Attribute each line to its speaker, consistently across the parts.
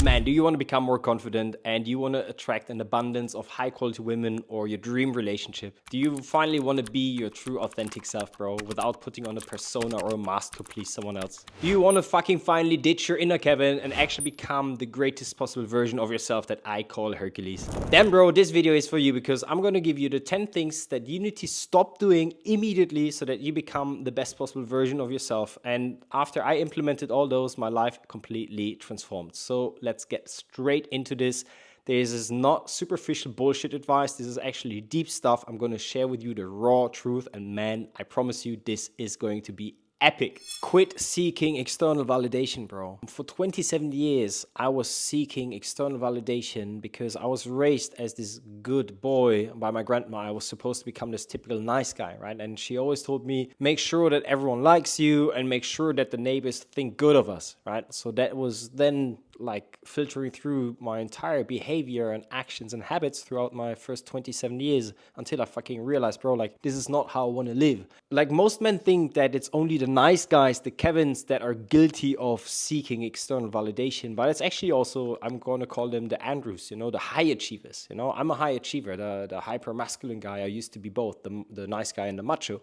Speaker 1: Man, do you want to become more confident and do you want to attract an abundance of high quality women or your dream relationship? Do you finally want to be your true authentic self, bro, without putting on a persona or a mask to please someone else? Do you want to fucking finally ditch your inner Kevin and actually become the greatest possible version of yourself that I call Hercules? Then, bro, this video is for you because I'm going to give you the 10 things that you need to stop doing immediately so that you become the best possible version of yourself. And after I implemented all those, my life completely transformed. So let's get straight into this. This is not superficial bullshit advice. This is actually deep stuff. I'm going to share with you the raw truth. And man, I promise you, this is going to be epic. Quit seeking external validation, bro. For 27 years, I was seeking external validation because I was raised as this good boy by my grandma. I was supposed to become this typical nice guy, right? And she always told me, make sure that everyone likes you and make sure that the neighbors think good of us, right? So that was then like filtering through my entire behavior and actions and habits throughout my first 27 years until I fucking realized, bro, like this is not how I want to live. Like most men think that it's only the nice guys, the Kevins, that are guilty of seeking external validation, but it's actually also, I'm going to call them the Andrews, you know, the high achievers. You know, I'm a high achiever, the hyper masculine guy. I used to be both the nice guy and the macho.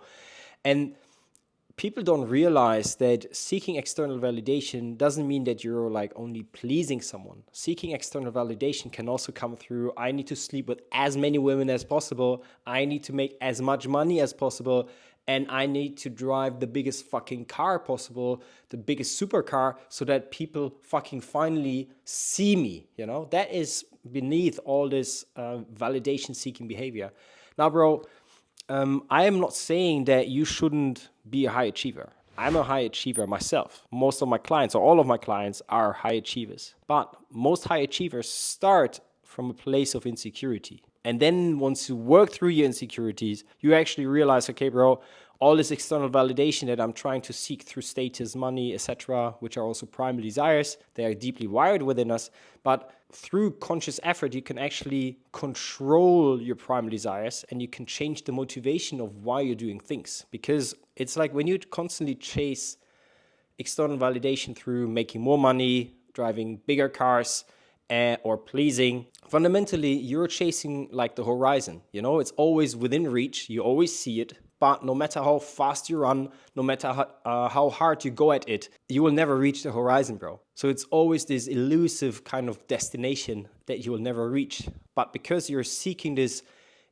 Speaker 1: And people don't realize that seeking external validation doesn't mean that you're like only pleasing someone. Seeking external validation can also come through, I need to sleep with as many women as possible, I need to make as much money as possible, and I need to drive the biggest fucking car possible, the biggest supercar, so that people fucking finally see me, you know? That is beneath all this validation seeking behavior. Now, bro, I am not saying that you shouldn't be a high achiever. I'm a high achiever myself. Most of my clients, or all of my clients, are high achievers. But most high achievers start from a place of insecurity. And then once you work through your insecurities, you actually realize, okay, bro, all this external validation that I'm trying to seek through status, money, etc., which are also primal desires, they are deeply wired within us. But through conscious effort, you can actually control your primal desires and you can change the motivation of why you're doing things. Because it's like when you constantly chase external validation through making more money, driving bigger cars, or pleasing, fundamentally, you're chasing like the horizon. You know, it's always within reach. You always see it. But no matter how fast you run, no matter how hard you go at it, you will never reach the horizon, bro. So it's always this elusive kind of destination that you will never reach. But because you're seeking this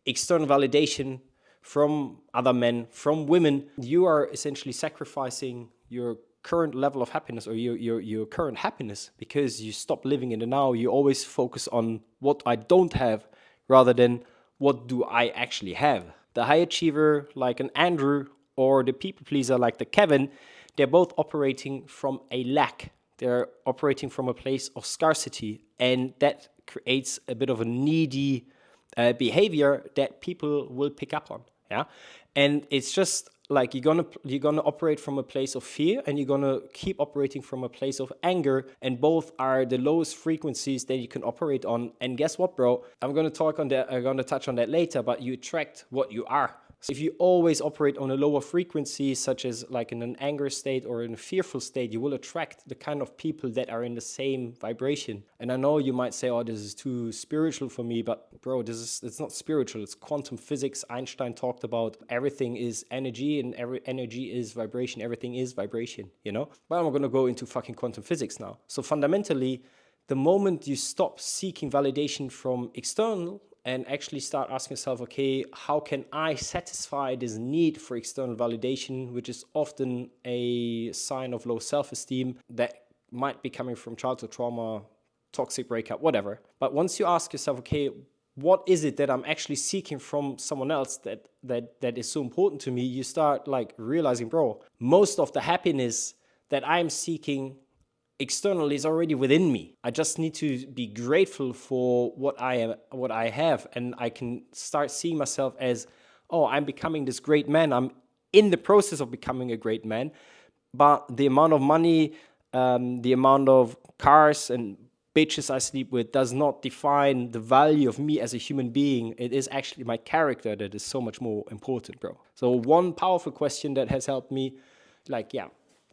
Speaker 1: external validation from other men, from women, you are essentially sacrificing your current level of happiness or your current happiness because you stop living in the now. You always focus on what I don't have rather than what do I actually have. The high achiever like an Andrew or the people pleaser like the Kevin, they're both operating from a lack. They're operating from a place of scarcity, and that creates a bit of a needy behavior that people will pick up on. Yeah, and it's just like you're gonna operate from a place of fear and you're gonna keep operating from a place of anger, and both are the lowest frequencies that you can operate on. And guess what, bro? I'm gonna touch on that later, but you attract what you are. So if you always operate on a lower frequency, such as like in an anger state or in a fearful state, you will attract the kind of people that are in the same vibration. And I know you might say, oh, this is too spiritual for me, but bro, it's not spiritual, it's quantum physics. Einstein talked about everything is energy and every energy is vibration, everything is vibration, you know? But I'm gonna go into fucking quantum physics now. So fundamentally, the moment you stop seeking validation from external and actually start asking yourself, okay, how can I satisfy this need for external validation, which is often a sign of low self-esteem that might be coming from childhood trauma, toxic breakup, whatever. But once you ask yourself, okay, what is it that I'm actually seeking from someone else that is so important to me, you start like realizing, bro, most of the happiness that I'm seeking external is already within me. I just need to be grateful for what I have, and I can start seeing myself as, oh, I'm becoming this great man. I'm in the process of becoming a great man, but the amount of money, the amount of cars and bitches I sleep with does not define the value of me as a human being. It is actually my character that is so much more important, bro. So one powerful question that has helped me, like, yeah,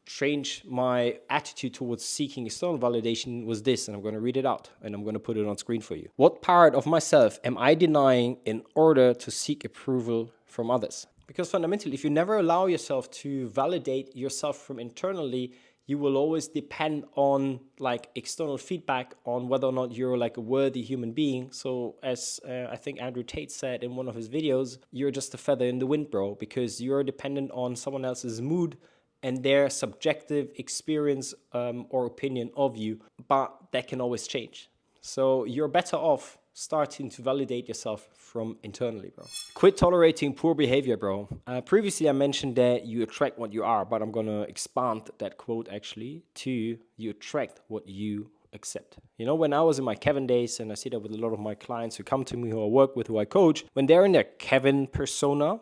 Speaker 1: change my attitude towards seeking external validation was this, and I'm going to read it out and I'm going to put it on screen for you. What part of myself am I denying in order to seek approval from others? Because fundamentally, if you never allow yourself to validate yourself from internally, you will always depend on like external feedback on whether or not you're like a worthy human being. So as I think Andrew Tate said in one of his videos, you're just a feather in the wind, bro, because you're dependent on someone else's mood and their subjective experience or opinion of you, but that can always change. So you're better off starting to validate yourself from internally, bro. Quit tolerating poor behavior, bro. Previously, I mentioned that you attract what you are, but I'm gonna expand that quote actually to you attract what you accept. You know, when I was in my Kevin days, and I see that with a lot of my clients who come to me, who I work with, who I coach, when they're in their Kevin persona,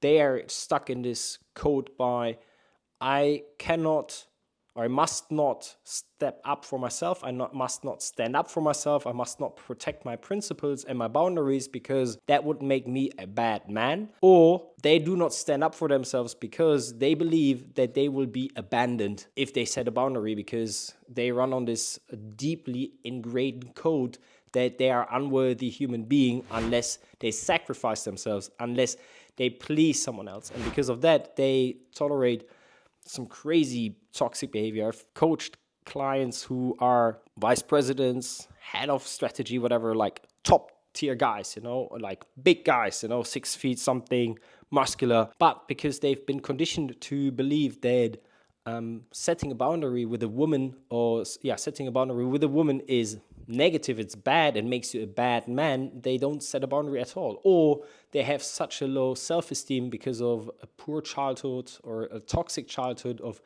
Speaker 1: they are stuck in this code by I cannot or I must not step up for myself. I must not stand up for myself. I must not protect my principles and my boundaries because that would make me a bad man. Or they do not stand up for themselves because they believe that they will be abandoned if they set a boundary, because they run on this deeply ingrained code that they are unworthy human being unless they sacrifice themselves, unless they please someone else. And because of that, they tolerate some crazy toxic behavior. I've coached clients who are vice presidents, head of strategy, whatever, like top tier guys, you know, like big guys, you know, 6 feet something, muscular. But because they've been conditioned to believe that setting a boundary with a woman is negative, it's bad and makes you a bad man, they don't set a boundary at all. Or they have such a low self-esteem because of a poor childhood or a toxic childhood of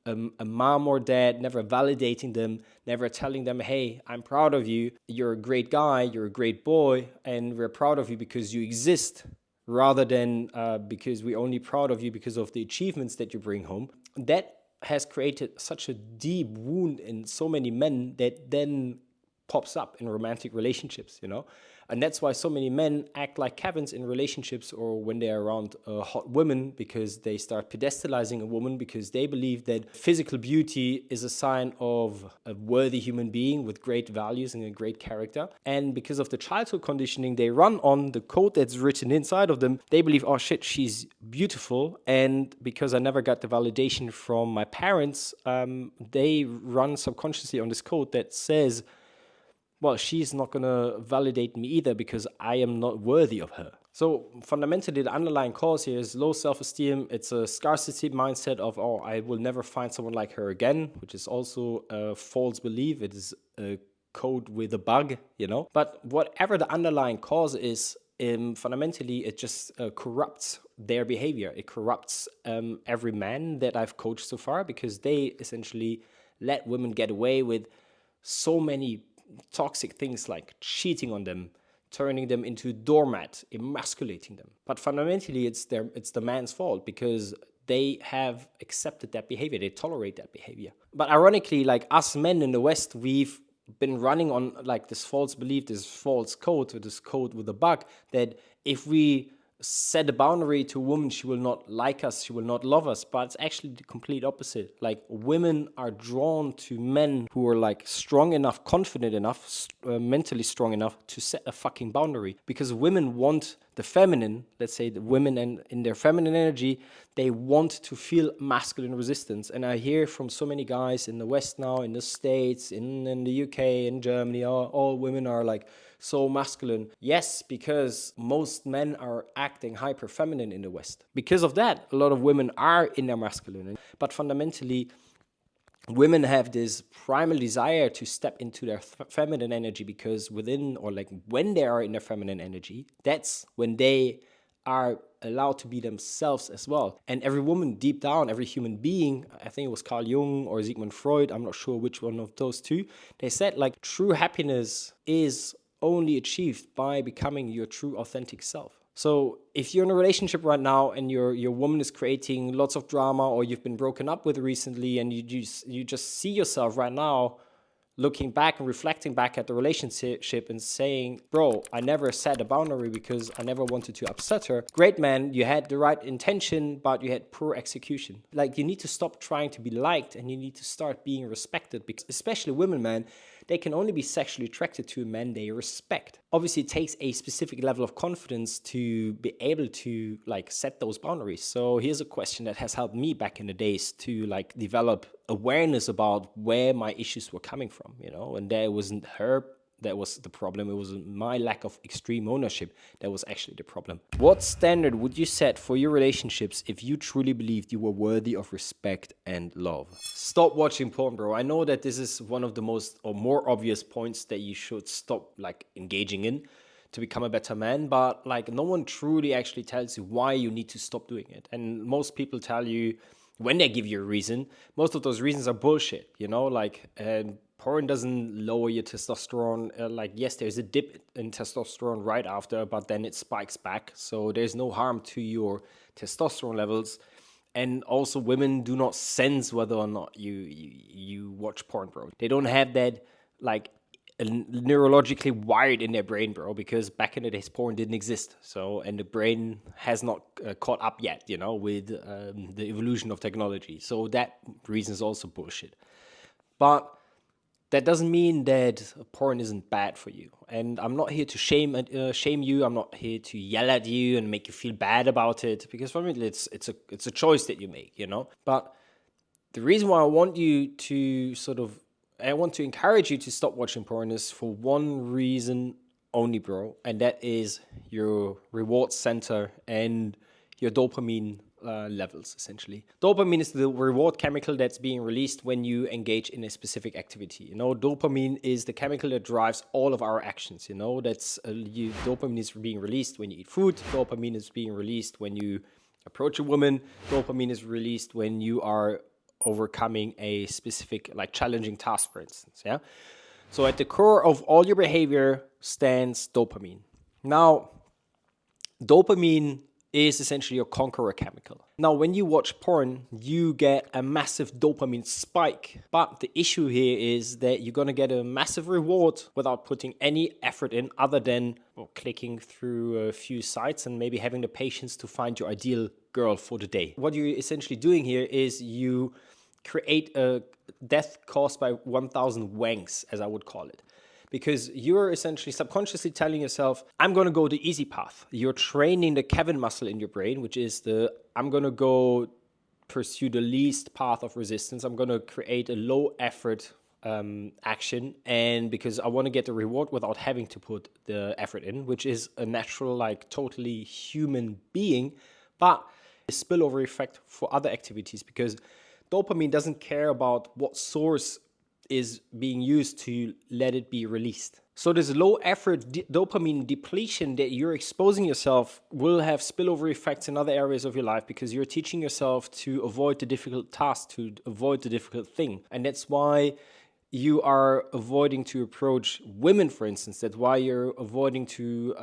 Speaker 1: a mom or dad never validating them, never telling them, hey, I'm proud of you, you're a great guy, you're a great boy, and we're proud of you because you exist, rather than because we're only proud of you because of the achievements that you bring home. That has created such a deep wound in so many men that then pops up in romantic relationships, you know? And that's why so many men act like Kevins in relationships or when they're around hot women, because they start pedestalizing a woman because they believe that physical beauty is a sign of a worthy human being with great values and a great character. And because of the childhood conditioning they run on, the code that's written inside of them, they believe, oh shit, she's beautiful. And because I never got the validation from my parents, they run subconsciously on this code that says, well, she's not going to validate me either because I am not worthy of her. So fundamentally, the underlying cause here is low self-esteem. It's a scarcity mindset of, oh, I will never find someone like her again, which is also a false belief. It is a code with a bug, you know. But whatever the underlying cause is, fundamentally, it just corrupts their behavior. It corrupts every man that I've coached so far, because they essentially let women get away with so many toxic things like cheating on them, turning them into doormat, emasculating them. But fundamentally, it's the man's fault because they have accepted that behavior. They tolerate that behavior. But ironically, like us men in the West, we've been running on like this false belief, this false code, or this code with a bug, that if we set a boundary to a woman, she will not like us, she will not love us. But it's actually the complete opposite. Like, women are drawn to men who are like strong enough, confident enough, mentally strong enough to set a fucking boundary, because women want the feminine, let's say the women and in their feminine energy, they want to feel masculine resistance. And I hear from so many guys in the West now, in the States, in the UK, in Germany, all women are like so masculine. Yes, because most men are acting hyper feminine in the West. Because of that, a lot of women are in their masculine. But fundamentally, women have this primal desire to step into their feminine energy, because within, or like when they are in their feminine energy, that's when they are allowed to be themselves as well. And every woman deep down, every human being, I think it was Carl Jung or Sigmund Freud, I'm not sure which one of those two, they said like true happiness is only achieved by becoming your true authentic self. So if you're in a relationship right now and your woman is creating lots of drama, or you've been broken up with recently and you just see yourself right now looking back and reflecting back at the relationship and saying, bro, I never set a boundary because I never wanted to upset her. Great, man, you had the right intention, but you had poor execution. Like, you need to stop trying to be liked and you need to start being respected, because especially women, man, they can only be sexually attracted to a man they respect. Obviously, it takes a specific level of confidence to be able to like set those boundaries. So here's a question that has helped me back in the days to like develop awareness about where my issues were coming from, you know, and that wasn't her that was the problem. It was my lack of extreme ownership that was actually the problem. What standard would you set for your relationships if you truly believed you were worthy of respect and love? Stop watching porn, bro. I know that this is one of the most or more obvious points that you should stop like engaging in to become a better man, but like no one truly actually tells you why you need to stop doing it. And most people tell you, when they give you a reason, most of those reasons are bullshit, you know, like porn doesn't lower your testosterone. Like, yes, there's a dip in testosterone right after, but then it spikes back. So there's no harm to your testosterone levels. And also women do not sense whether or not you watch porn, bro. They don't have that like neurologically wired in their brain, bro, because back in the days porn didn't exist. So, and the brain has not caught up yet, you know, with the evolution of technology. So that reason is also bullshit. But that doesn't mean that porn isn't bad for you. And I'm not here to shame you. I'm not here to yell at you and make you feel bad about it, because for me it's a choice that you make, you know. But the reason why I want to encourage you to stop watching porn is for one reason only, bro, and that is your reward center and your dopamine levels, essentially. Dopamine is the reward chemical that's being released when you engage in a specific activity. You know, dopamine is the chemical that drives all of our actions. You know, dopamine is being released when you eat food. Dopamine is being released when you approach a woman. Dopamine is released when you are overcoming a specific, like, challenging task, for instance. Yeah. So at the core of all your behavior stands dopamine. Now, dopamine is essentially your conqueror chemical. Now, when you watch porn, you get a massive dopamine spike. But the issue here is that you're going to get a massive reward without putting any effort in, other than clicking through a few sites and maybe having the patience to find your ideal girl for the day. What you're essentially doing here is you create a death caused by 1,000 wanks, as I would call it. Because you're essentially subconsciously telling yourself, I'm going to go the easy path. You're training the Kevin muscle in your brain, which is I'm going to go pursue the least path of resistance. I'm going to create a low effort action. And because I want to get the reward without having to put the effort in, which is a natural, like, totally human being, but a spillover effect for other activities, because dopamine doesn't care about what source is being used to let it be released. So this low effort dopamine depletion that you're exposing yourself will have spillover effects in other areas of your life, because you're teaching yourself to avoid the difficult task, to avoid the difficult thing. And that's why you are avoiding to approach women, for instance. That's why you're avoiding to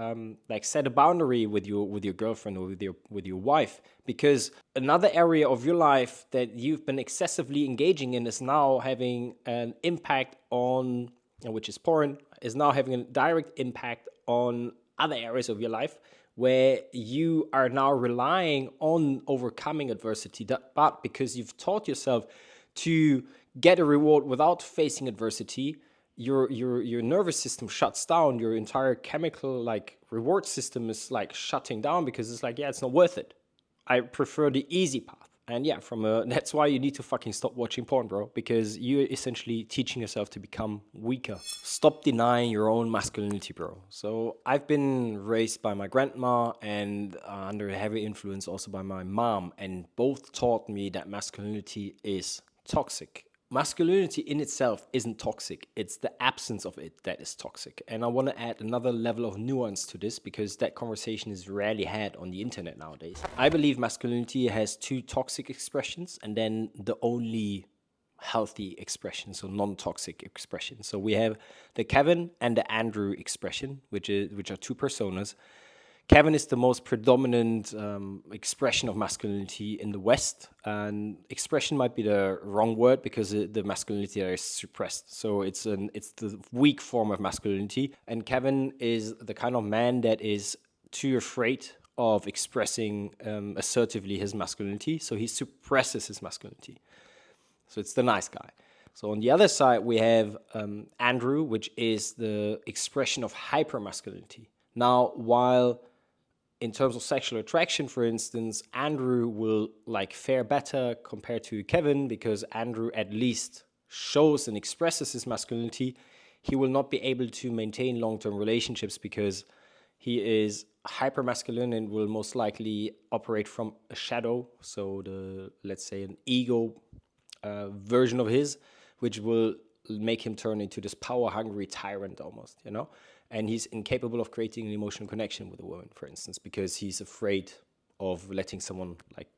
Speaker 1: set a boundary with your girlfriend or with your wife, because another area of your life that you've been excessively engaging in is now having an impact on, which is porn, is now having a direct impact on other areas of your life, where you are now relying on overcoming adversity, but because you've taught yourself to get a reward without facing adversity, your nervous system shuts down. Your entire chemical, like, reward system is like shutting down, because it's like, yeah, it's not worth it. I prefer the easy path. And yeah, that's why you need to fucking stop watching porn, bro, because you're essentially teaching yourself to become weaker. Stop denying your own masculinity, bro. So I've been raised by my grandma and under a heavy influence also by my mom, and both taught me that masculinity is toxic. Masculinity in itself isn't toxic. It's the absence of it that is toxic. And I want to add another level of nuance to this, because that conversation is rarely had on the internet nowadays. I believe masculinity has two toxic expressions and then the only healthy expression, so non-toxic expression. So we have the Kevin and the Andrew expression, which are two personas. Kevin is the most predominant expression of masculinity in the West, and expression might be the wrong word because the masculinity there is suppressed. So it's the weak form of masculinity, and Kevin is the kind of man that is too afraid of expressing assertively his masculinity, so he suppresses his masculinity. So it's the nice guy. So on the other side, we have Andrew, which is the expression of hypermasculinity. Now, while in terms of sexual attraction, for instance, Andrew will like fare better compared to Kevin because Andrew at least shows and expresses his masculinity. He will not be able to maintain long-term relationships because he is hypermasculine and will most likely operate from a shadow. So let's say an ego version of his, which will make him turn into this power-hungry tyrant almost, you know? And he's incapable of creating an emotional connection with a woman, for instance, because he's afraid of letting someone like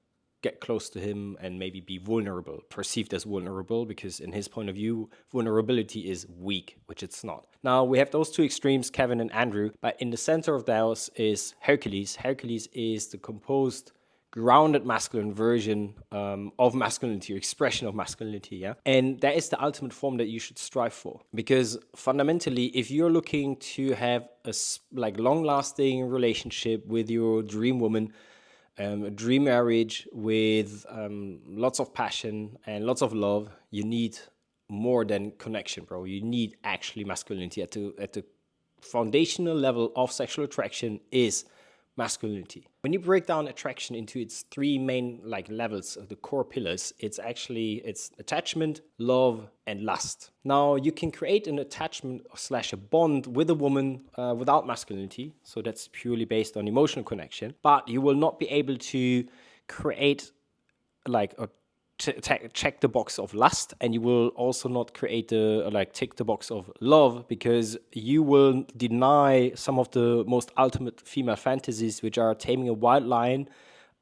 Speaker 1: get close to him and maybe be vulnerable, perceived as vulnerable, because in his point of view, vulnerability is weak, which it's not. Now, we have those two extremes, Kevin and Andrew, but in the center of those is Hercules. Hercules is the composed, grounded masculine version of masculinity, or expression of masculinity, yeah? And that is the ultimate form that you should strive for. Because fundamentally, if you're looking to have a like long-lasting relationship with your dream woman, a dream marriage with lots of passion and lots of love, you need more than connection, bro. You need actually masculinity. At the foundational level of sexual attraction is masculinity. When you break down attraction into its three main like levels of the core pillars, it's attachment, love, and lust. Now you can create an attachment / a bond with a woman without masculinity, so that's purely based on emotional connection, but you will not be able to create like a check the box of lust, and you will also not create tick the box of love, because you will deny some of the most ultimate female fantasies, which are taming a wild lion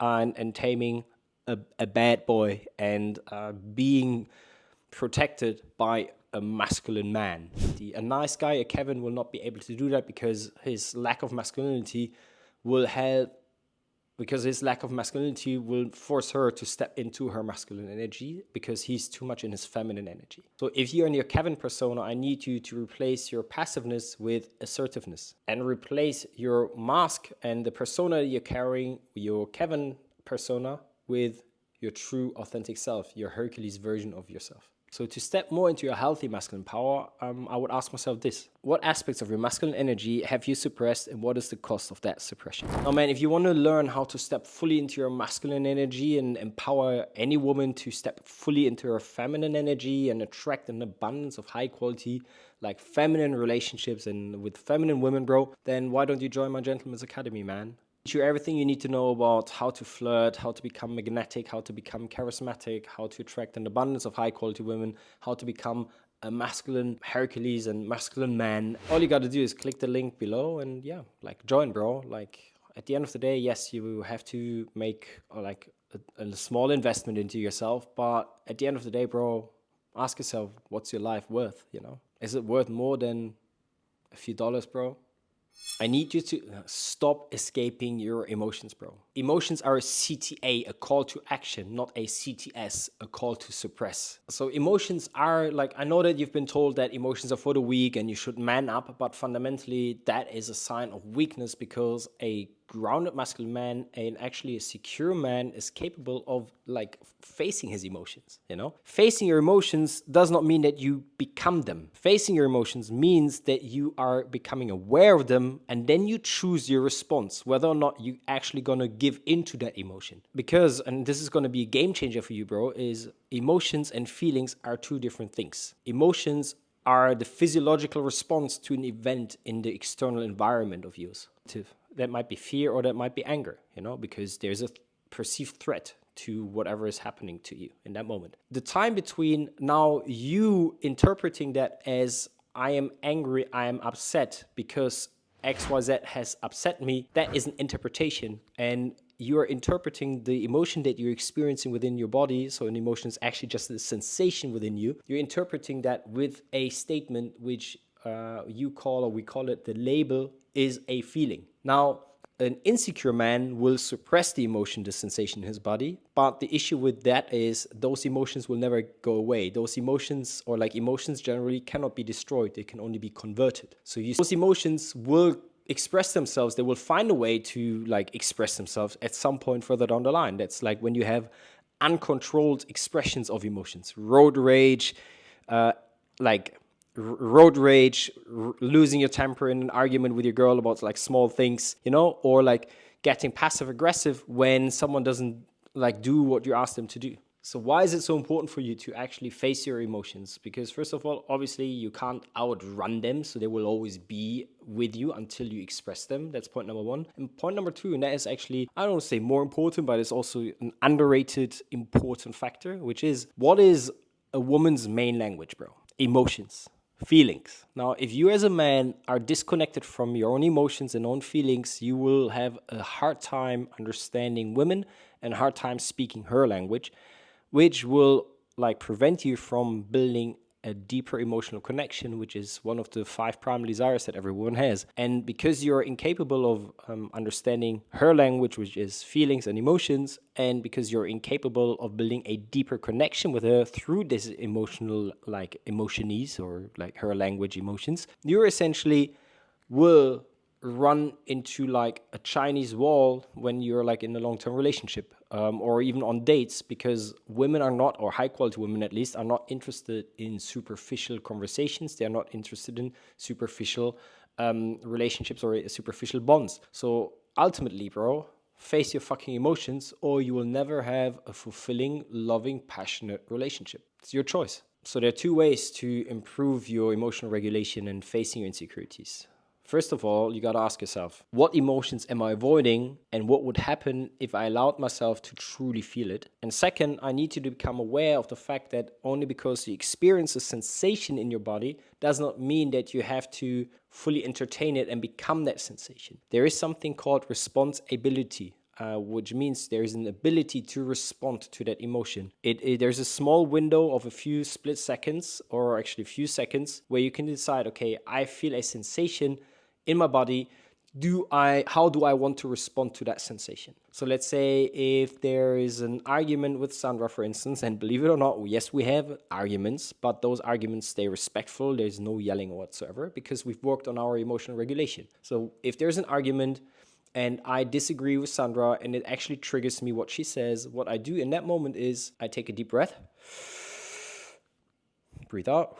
Speaker 1: and taming a bad boy and being protected by a masculine man. A nice guy, a Kevin, will not be able to do that because his lack of masculinity will force her to step into her masculine energy because he's too much in his feminine energy. So if you're in your Kevin persona, I need you to replace your passiveness with assertiveness and replace your mask and the persona you're carrying, your Kevin persona, with your true authentic self, your Hercules version of yourself. So to step more into your healthy masculine power, I would ask myself this: what aspects of your masculine energy have you suppressed, and what is the cost of that suppression? Now, man, if you want to learn how to step fully into your masculine energy and empower any woman to step fully into her feminine energy and attract an abundance of high quality, like feminine relationships and with feminine women, bro, then why don't you join my Gentleman's Academy, man? Teach you everything you need to know about how to flirt, how to become magnetic, how to become charismatic, how to attract an abundance of high quality women, how to become a masculine Hercules and masculine man. All you got to do is click the link below and yeah, like join, bro. Like at the end of the day, yes, you have to make like a small investment into yourself, but at the end of the day, bro, ask yourself, what's your life worth, you know? Is it worth more than a few dollars, bro? I need you to stop escaping your emotions, bro. Emotions are a CTA, a call to action, not a CTS, a call to suppress. So emotions are like, I know that you've been told that emotions are for the weak and you should man up, but fundamentally that is a sign of weakness, because a grounded masculine man and actually a secure man is capable of like facing his emotions, you know? Facing your emotions does not mean that you become them. Facing your emotions means that you are becoming aware of them, and then you choose your response, whether or not you actually gonna give into that emotion. Because, and this is gonna be a game changer for you, bro, is emotions and feelings are two different things. Emotions are the physiological response to an event in the external environment of yours. That might be fear or that might be anger, you know, because there's a perceived threat to whatever is happening to you in that moment. The time between now you interpreting that as I am angry, I am upset because XYZ has upset me, that is an interpretation, and you're interpreting the emotion that you're experiencing within your body. So an emotion is actually just a sensation within you. You're interpreting that with a statement which we call it the label is a feeling. Now, an insecure man will suppress the emotion, the sensation in his body. But the issue with that is those emotions will never go away. Those emotions, or like emotions generally, cannot be destroyed. They can only be converted. So those emotions will express themselves. They will find a way to like express themselves at some point further down the line. That's like when you have uncontrolled expressions of emotions, road rage, losing your temper in an argument with your girl about like small things, or like getting passive aggressive when someone doesn't like do what you ask them to do. So why is it so important for you to actually face your emotions? Because first of all, obviously you can't outrun them, so they will always be with you until you express them. That's point number one. And point number two, and that is actually, I don't want to say more important, but it's also an underrated important factor, which is, what is a woman's main language, bro? Emotions. Feelings. Now, if you as a man are disconnected from your own emotions and own feelings, you will have a hard time understanding women and a hard time speaking her language, which will like prevent you from building a deeper emotional connection, which is one of the 5 primary desires that every woman has. And because you're incapable of understanding her language, which is feelings and emotions, and because you're incapable of building a deeper connection with her through this emotional, like emotionese, or like her language emotions, you're essentially will run into like a Chinese wall when you're like in a long-term relationship, or even on dates, because women are not, or high quality women at least, are not interested in superficial conversations. They're not interested in superficial relationships or superficial bonds. So ultimately, bro, face your fucking emotions, or you will never have a fulfilling, loving, passionate relationship. It's your choice. So there are 2 ways to improve your emotional regulation and facing your insecurities. First of all, you got to ask yourself, what emotions am I avoiding, and what would happen if I allowed myself to truly feel it? And second, I need to become aware of the fact that only because you experience a sensation in your body does not mean that you have to fully entertain it and become that sensation. There is something called response ability. Which means there is an ability to respond to that emotion. There's a small window of a few split seconds, or actually a few seconds, where you can decide, okay, I feel a sensation in my body. How do I want to respond to that sensation? So let's say if there is an argument with Sandra, for instance, and believe it or not, yes, we have arguments, but those arguments stay respectful. There's no yelling whatsoever, because we've worked on our emotional regulation. So if there's an argument and I disagree with Sandra and it actually triggers me what she says, what I do in that moment is I take a deep breath, breathe out,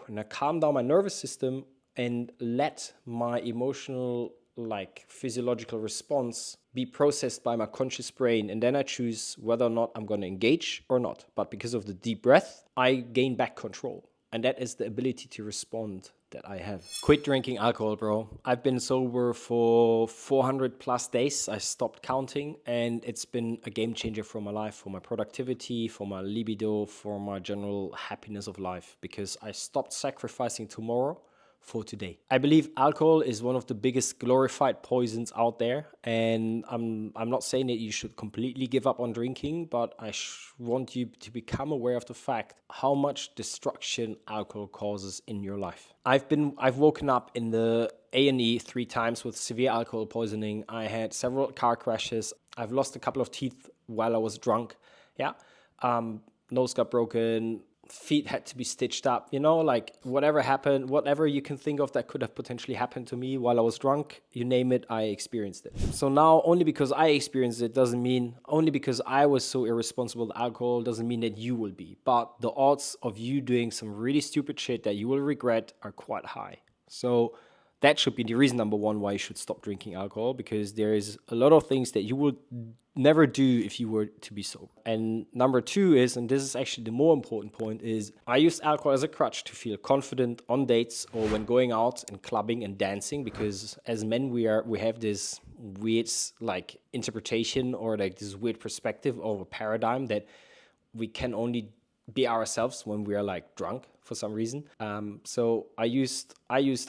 Speaker 1: and I calm down my nervous system and let my emotional, like physiological response be processed by my conscious brain. And then I choose whether or not I'm going to engage or not. But because of the deep breath, I gain back control. And that is the ability to respond that I have. Quit drinking alcohol, bro. I've been sober for 400 plus days. I stopped counting, and it's been a game changer for my life, for my productivity, for my libido, for my general happiness of life, because I stopped sacrificing tomorrow for today. I believe alcohol is one of the biggest glorified poisons out there, and I'm not saying that you should completely give up on drinking, but I want you to become aware of the fact how much destruction alcohol causes in your life. I've woken up in the A&E 3 times with severe alcohol poisoning. I had several car crashes. I've lost a couple of teeth while I was drunk. Yeah, nose got broken. Feet had to be stitched up, like whatever happened, whatever you can think of that could have potentially happened to me while I was drunk, you name it, I experienced it. So now, only because I experienced it doesn't mean, only because I was so irresponsible with alcohol doesn't mean that you will be. But the odds of you doing some really stupid shit that you will regret are quite high. So that should be the reason number 1 why you should stop drinking alcohol, because there is a lot of things that you would never do if you were to be sober. And number 2 is, and this is actually the more important point, is I used alcohol as a crutch to feel confident on dates or when going out and clubbing and dancing, because as men we have this weird like interpretation, or like this weird perspective of a paradigm that we can only be ourselves when we are like drunk. for some reason. So I used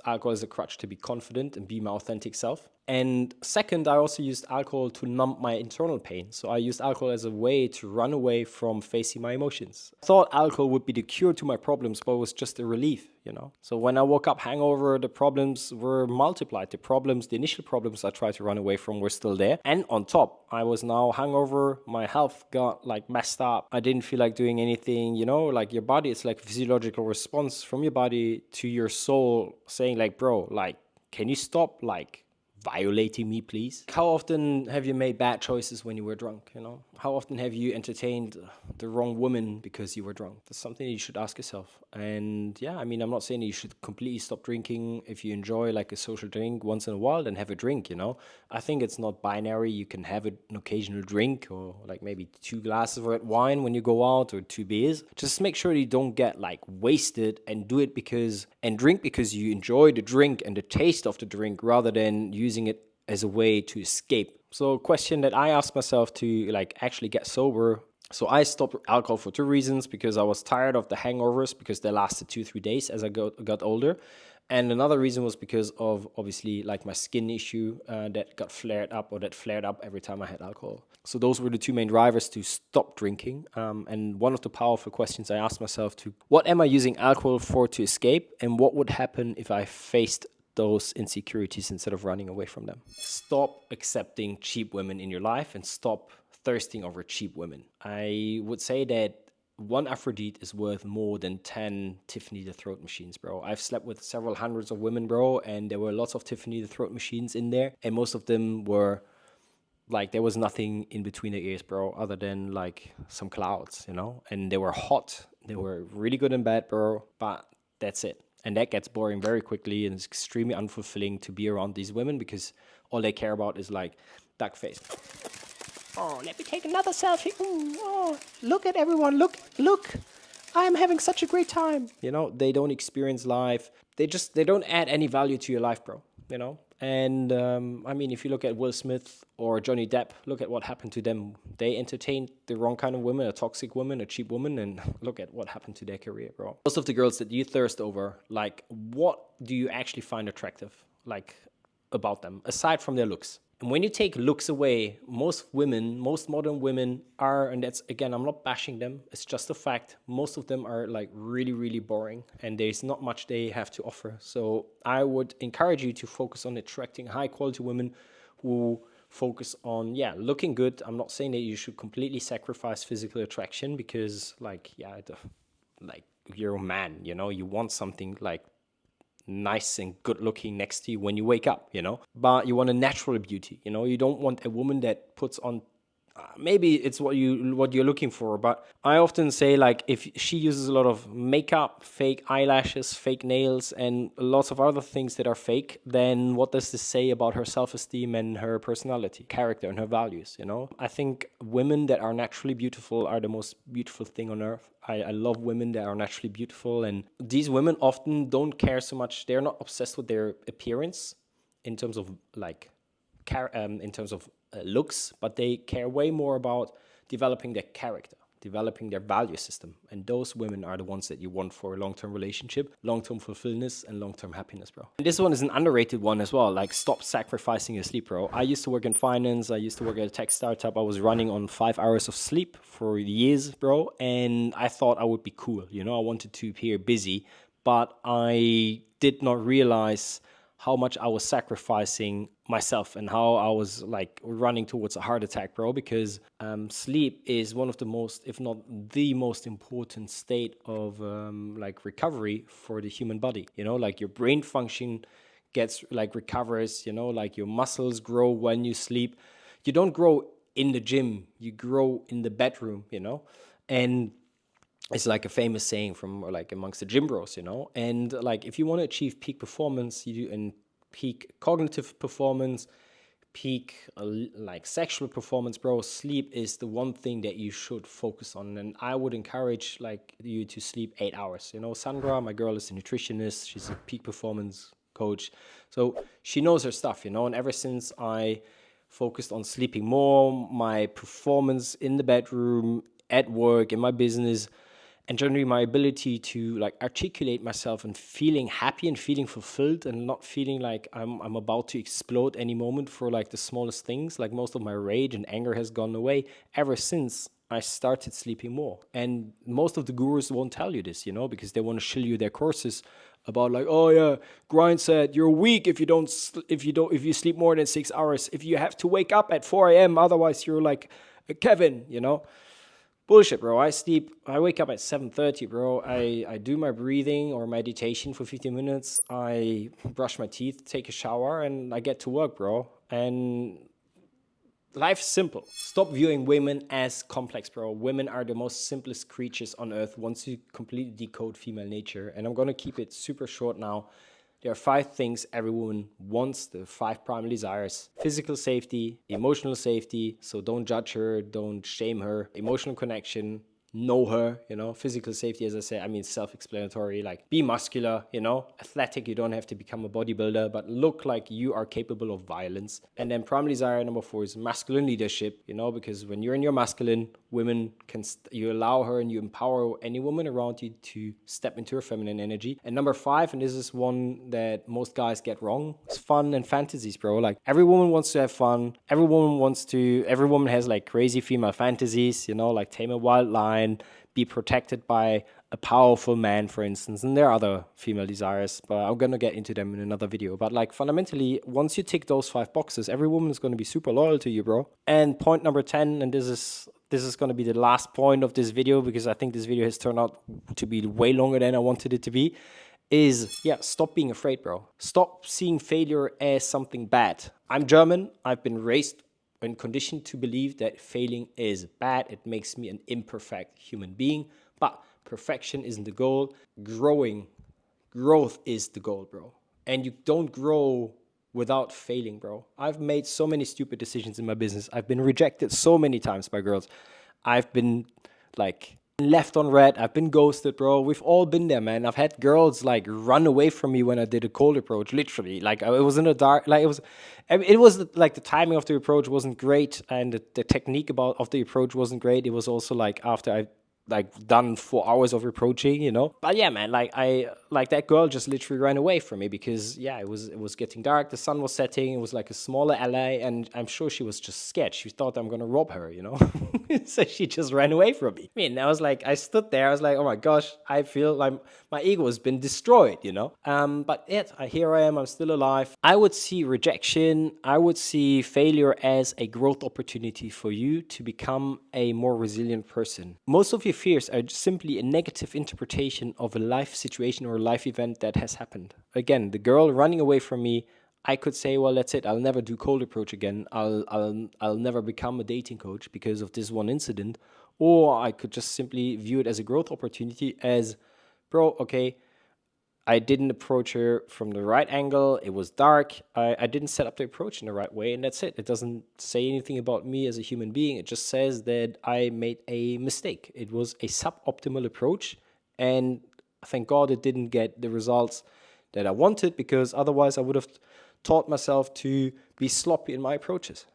Speaker 1: alcohol as a crutch to be confident and be my authentic self. And second, I also used alcohol to numb my internal pain. So I used alcohol as a way to run away from facing my emotions. I thought alcohol would be the cure to my problems, but it was just a relief, you know? So when I woke up hangover, the problems were multiplied. The initial problems I tried to run away from were still there. And on top, I was now hungover. My health got like messed up. I didn't feel like doing anything, you know? Like your body, it's like a physiological response from your body to your soul saying like, bro, like, can you stop like violating me, please? How often have you made bad choices when you were drunk, you know? How often have you entertained the wrong woman because you were drunk? That's something you should ask yourself. And yeah, I mean, I'm not saying you should completely stop drinking. If you enjoy like a social drink once in a while, then have a drink, you know? I think it's not binary. You can have an occasional drink or like maybe 2 glasses of red wine when you go out or 2 beers. Just make sure you don't get like wasted and do it and drink because you enjoy the drink and the taste of the drink rather than using it as a way to escape. So a question that I asked myself to like actually get sober. So I stopped alcohol for 2 reasons, because I was tired of the hangovers because they lasted 2-3 days as I got older. And another reason was because of obviously like my skin issue that got flared up, or that flared up every time I had alcohol. So those were the 2 main drivers to stop drinking. And one of the powerful questions I asked myself to, what am I using alcohol for to escape? And what would happen if I faced those insecurities instead of running away from them? Stop accepting cheap women in your life and stop thirsting over cheap women. I would say that one Aphrodite is worth more than 10 Tiffany the Throat machines, bro. I've slept with several hundreds of women, bro, and there were lots of Tiffany the Throat machines in there, and most of them were like, there was nothing in between the ears, bro, other than like some clouds, you know? And they were hot. They were really good and bad, bro, but that's it. And that gets boring very quickly, and it's extremely unfulfilling to be around these women because all they care about is like duck face. Oh, let me take another selfie. Ooh, oh, look at everyone. Look. I'm having such a great time. You know, they don't experience life. They don't add any value to your life, bro. You know? And I mean, if you look at Will Smith or Johnny Depp, look at what happened to them. They entertained the wrong kind of woman, a toxic woman, a cheap woman, and look at what happened to their career, bro. Most of the girls that you thirst over, like, what do you actually find attractive, like, about them, aside from their looks? And when you take looks away, most modern women are, and that's, again, I'm not bashing them, it's just a fact, most of them are like really, really boring, and there's not much they have to offer. So I would encourage you to focus on attracting high quality women who focus on, looking good. I'm not saying that you should completely sacrifice physical attraction because like, like you're a man, you know, you want something like nice and good looking next to you when you wake up, you know, but you want a natural beauty, you know. You don't want a woman that puts on maybe it's what you're looking for, but I often say, like, if she uses a lot of makeup, fake eyelashes, fake nails, and lots of other things that are fake, then what does this say about her self-esteem and her personality, character, and her values, you know? I think women that are naturally beautiful are the most beautiful thing on earth. I love women that are naturally beautiful, and these women often don't care so much. They're not obsessed with their appearance in terms of like looks, but they care way more about developing their character, developing their value system. And those women are the ones that you want for a long-term relationship, long-term fulfillment, and long-term happiness, bro. And this one is an underrated one as well. Like, stop sacrificing your sleep, bro. I used to work in finance. I used to work at a tech startup. I was running on 5 hours of sleep for years, bro. And I thought I would be cool. You know, I wanted to appear busy, but I did not realize how much I was sacrificing myself and how I was like running towards a heart attack, bro, because sleep is one of the most, if not the most important state of like recovery for the human body. You know, like your brain function gets like recovers, you know, like your muscles grow when you sleep. You don't grow in the gym, you grow in the bedroom, you know, and it's like a famous saying from like amongst the gym bros, you know. And like, if you want to achieve peak performance, you do, and peak cognitive performance, peak like sexual performance, bro, sleep is the one thing that you should focus on. And I would encourage like you to sleep 8 hours. You know, Sandra, my girl, is a nutritionist. She's a peak performance coach, so she knows her stuff, you know. And ever since I focused on sleeping more, my performance in the bedroom, at work, in my business, and generally my ability to like articulate myself and feeling happy and feeling fulfilled and not feeling like I'm about to explode any moment for like the smallest things. Like most of my rage and anger has gone away ever since I started sleeping more. And most of the gurus won't tell you this, because they want to shill you their courses about like, oh yeah, grind said you're weak if you sleep more than 6 hours. If you have to wake up at 4 a.m. otherwise you're like Kevin. Bullshit, bro. I wake up at 7:30, bro. I do my breathing or meditation for 15 minutes. I brush my teeth, take a shower, and I get to work, bro. And life's simple. Stop viewing women as complex, bro. Women are the most simplest creatures on earth once you completely decode female nature. And I'm going to keep it super short now. There are 5 things every woman wants, the 5 primary desires. Physical safety, emotional safety, so don't judge her, don't shame her. Emotional connection, know her, Physical safety, as I said, I mean, self-explanatory, like be muscular, athletic. You don't have to become a bodybuilder, but look like you are capable of violence. And then primary desire number 4 is masculine leadership, because when you're in your masculine, women you allow her and you empower any woman around you to step into her feminine energy. And number 5, and this is one that most guys get wrong, is fun and fantasies, bro. Like every woman wants to have fun. Every woman has like crazy female fantasies, like tame a wild lion, be protected by a powerful man, for instance. And there are other female desires, but I'm going to get into them in another video. But like fundamentally, once you tick those 5 boxes, every woman is going to be super loyal to you, bro. And point number 10, and this is going to be the last point of this video, because I think this video has turned out to be way longer than I wanted it to be, is, stop being afraid, bro. Stop seeing failure as something bad. I'm German. I've been raised and conditioned to believe that failing is bad. It makes me an imperfect human being. But perfection isn't the goal. Growth is the goal, bro. And you don't grow without failing, bro. I've made so many stupid decisions in my business. I've been rejected so many times by girls. I've been like left on red. I've been ghosted, bro. We've all been there, man. I've had girls like run away from me when I did a cold approach, literally. Like it was in a dark, like it was like the timing of the approach wasn't great, and the technique of the approach wasn't great. It was also like after I like done 4 hours of approaching, But yeah, man, like that girl just literally ran away from me because it was getting dark, the sun was setting, it was like a smaller alley, and I'm sure she was just scared. She thought I'm gonna rob her, So she just ran away from me. I mean, I stood there, I was like, oh my gosh, I feel like my ego has been destroyed, But here I am, I'm still alive. I would see rejection, I would see failure as a growth opportunity for you to become a more resilient person. Most of your fears are simply a negative interpretation of a life situation or a life event that has happened. Again, the girl running away from me, I could say, well, that's it. I'll never do cold approach again. I'll never become a dating coach because of this one incident. Or I could just simply view it as a growth opportunity as, bro, okay, I didn't approach her from the right angle. It was dark. I didn't set up the approach in the right way, and that's it. It doesn't say anything about me as a human being. It just says that I made a mistake. It was a suboptimal approach, and thank God it didn't get the results that I wanted, because otherwise I would have taught myself to be sloppy in my approaches,